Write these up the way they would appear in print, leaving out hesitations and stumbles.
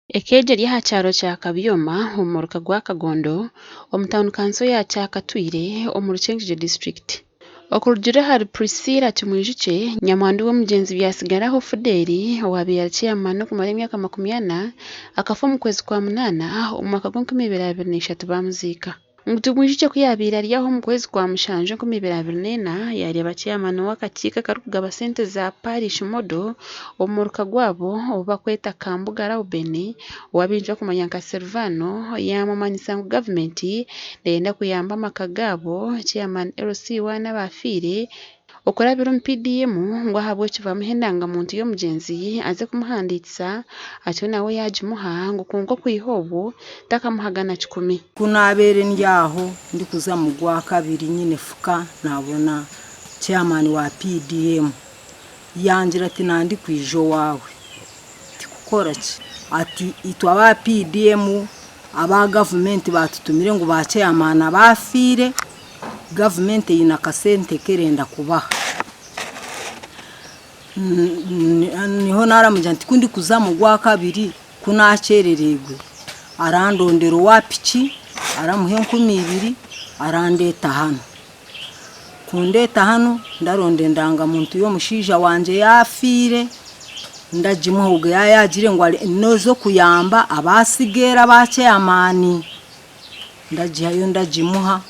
Ekeje lya kyaro kya Kabyoma omu ruka gwa Kagondo omu town council ya Kyakatwire omu Rukyengije district. Okurugire hari Priscilla Tumwijukye nyamwandu w'omugenzi byasigaraho Fideli owabeire chairman okumara emyaka 40 akafa mu kwezi kwa munana omu mwaka gwa 2023 bamuziika. Tumwijukye kuyabeire lyaho mu kwezi kwa mushanju 2024 yareba chairman w'akakiiko karikugaba sente za parish modo omu ruka gwabo obakweta Kambugara Ubeni wabinjwa kumanya nka Silvano yamumanyisa ngu government neyenda kuyamba amaka gabo chairman LC wana bafire okurabira mu PDM ngo ahabwe kivamu hendanga muntu y'omugenzi aze kumuhanditsa atyo nawe yajimuha ngo kungo kwihobo takamuhagana 10 kunabere ndyaho ndi kuza mu gwa kabiri nyine fuka nabona chairman wa PDM yangira ati nandi kwijo wawe tikukora ki ati itwa ba PDM aba government batutumire ngo ba chairman abafire government yina kasente kerenda kubaha niho naramujya nti kundi kuza mu gwa kabiri kunacereregwe arandondero wapiki aramuhe 12 arandeta hano kundeta hano ndaronde ndanga muntu yo mushija wanje yafire ndajimuhuga yagire ngo nozo kuyamba abasigera bace amani ndajihayo ndajimuha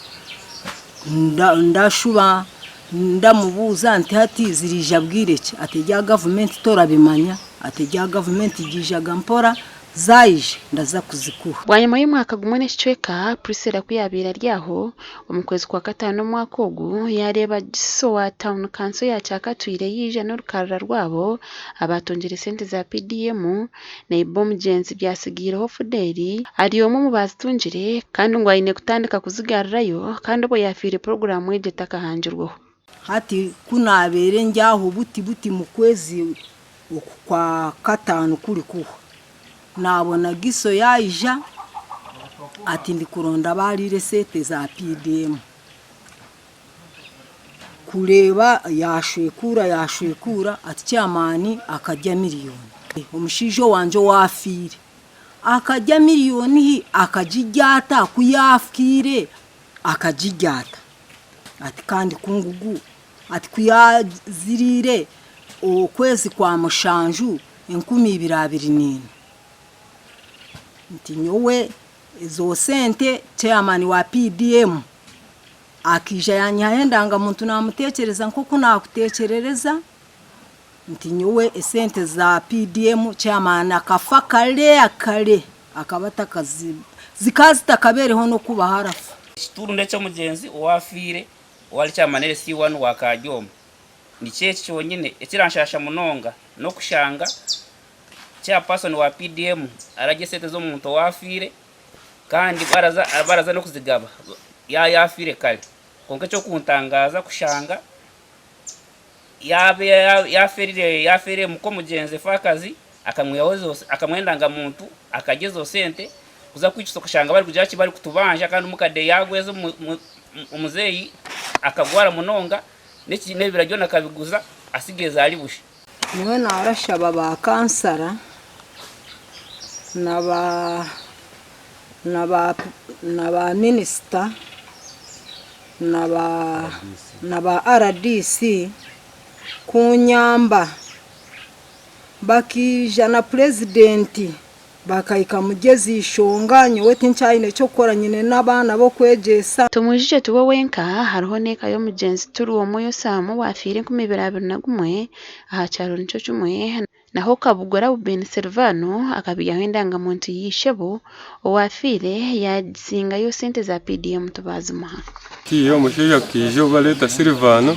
ndashuba ndamubuza nti hati zirija bwireke atejya government torabimanya atejya government gijaga mpora zaije ndaza kuzikuha bwanyuma y'umwaka gumwe n'ikicweka Priscilla kuyabira lyaho mu kwezi kwa 5 mwaka ogu yareba giso wa town council ya Kyakatwire yije n'urukarra rwabo abatongere sente za PDM na ibomugenzi byasigireho Fideli ari omwe mu bazitungire kandi ngo ayine kutandika kuzigarrayo kandi bo yafire program ije takahanjirwaho hati kunabere njyaho buti mu kwezi kwa 5 kuri kuho nabona giso yaija ati ndi kuronda bari sete za PDM kureba yashwekura ati cyamani akajya miliyoni umushijo wanje wafire akajya miliyoni akajijyata kuyafkire akajijyata ati kandi kungugu ati kuyazirire okwezi kwa mushanju 2024 nti nyowe izo sente chairman wa PDM akija yanyahendanga muntu namutekereza nkoko nakutekerereza nti nyowe sente za PDM chairman akafa kale akabata zikazi takabereho no kuba harafu kituru ndetse mugenzi wafire wali chairman LC1 wa Kabyoma ni cyechi cyonyine ekiranshasha munonga no kushanga chairperson wa PDM araje sete zo muntu wafire kandi baraza no kuzigaba yafire kale konke cyo kuntangaza kushanga yafere muko mugenzi fakazi akamwiyaho akamwendanga muntu akagezo sente kuza kwikiso kushanga bari kujaki bari kutubanja kandi umukade yagweze umuzeyi akagwara munonga n'ikine birajyo nakabiguza asigeza ari bushe niwe narashaba ba kansara naba minister naba RDC kunyamba bakija na president bakayika mugezi ishonganye wete ncyayine cyo kora nyine nabana bo kwegesa tumujije tuwe wenka hariho neka yo mugenzi turi uwo moyo samu wafire 2021 aha cyaro nico cyumwe naho Kabugora Ubeni Silvano akabiya hendanga muntu yishebo owafire yazinga yo sente za PDM tubazimuha kiyo mushija kijo baleta Silvano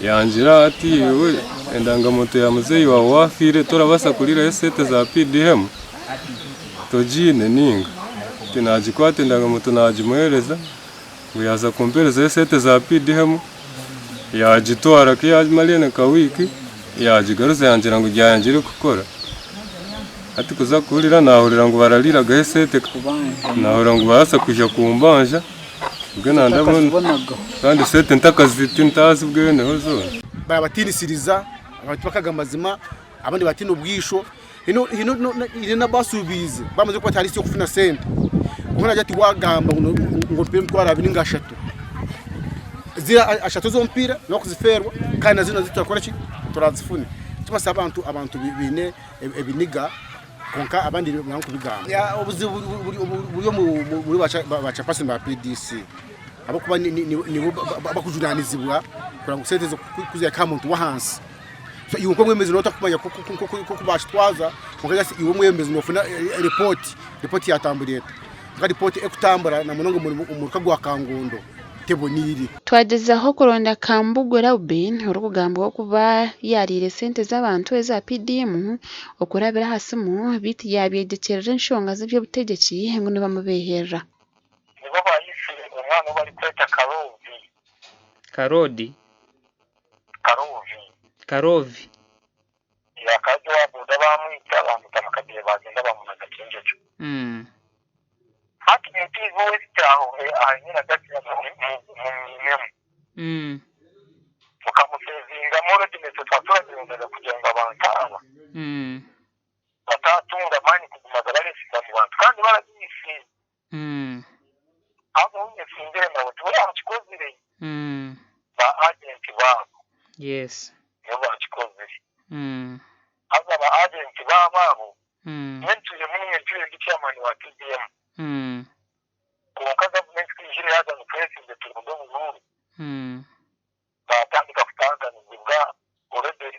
yanjira ati we endanga muntu ya muzeyi wa wafire torabasa kulira sente za PDM tojine ninga tinajikwate ndanga muntu najimuhereza uyaza kumpereza sente za PDM yajitwara kiyamalene ka wiki yajigaruza yanjira ngo jyanjire gukora ati kuza kurira nahurira ngo baralira gahesete nahurira ngo basa kujya kumbanja bwana ndabona kandi sete ntakaziti ntazi bwene hozo barabatinisiza abantu bakagamazima abandi batina ubwisho ino nabasubize bamaze kuba tarisi yo kufuna sente ubona ati wagamba ngo tupeme twara abiri ngashatu zira ashatu zo mpira no kuziferwa kandi zino zitakora ki turazifune tubasa abantu bine ebiniga konka abandi byangu kubigamba ya ubuzi buri muri bacha pasi ba PDC abo kuba ni bakujunanizibwa kurango sente zo kuziya kamuntu wahansi so iwo mwemezi no takumanya ko bashitwaza mukaja iwo mwemezi no funa report yatamburiye ngadi report ekutambura na munongo mu kagwa kangondo teboniri twagezaho kuronda Kambugura Ruben urugamba wo kuba yarire sente z'abantu eza PDM okurabira hasi mu biti yabyegekereje nshonga z'ibyo butegeki ngo nibamubehera nibo bayifire umwana bari kweta Karovi yakaje wabuda bamwita abantu tamakabiye bagenda bamunaga kinjeje hati ntivo witaho ahanyira gati ya mu mukamusezinga muri dimeto twaturagenda kugira ngo abantu batatunga mani kugumagara lesita mu bantu kandi barabisi abo nyefindire na watu bachikozire ba agent babo yes bachikozire aba ba agent babo mtu yemunye tuye gichairman wa PDM kwa government kijiri hada ni president tundo mzuri batandika kutanga nibwa already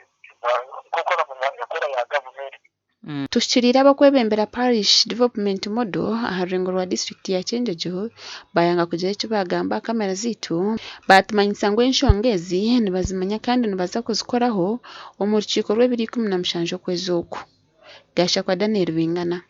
kokora mu yakora ya government tushirira abakwebembera parish development model aharengo rwa district ya Cyenjejo bayanga kugira icyo bagamba kamera zitu batumanyisa ngo enshongezi nibazimanya kandi nibaza kuzikoraho umurukiko rwe 2017 kwezoko gasha kwa Daniel Bingana.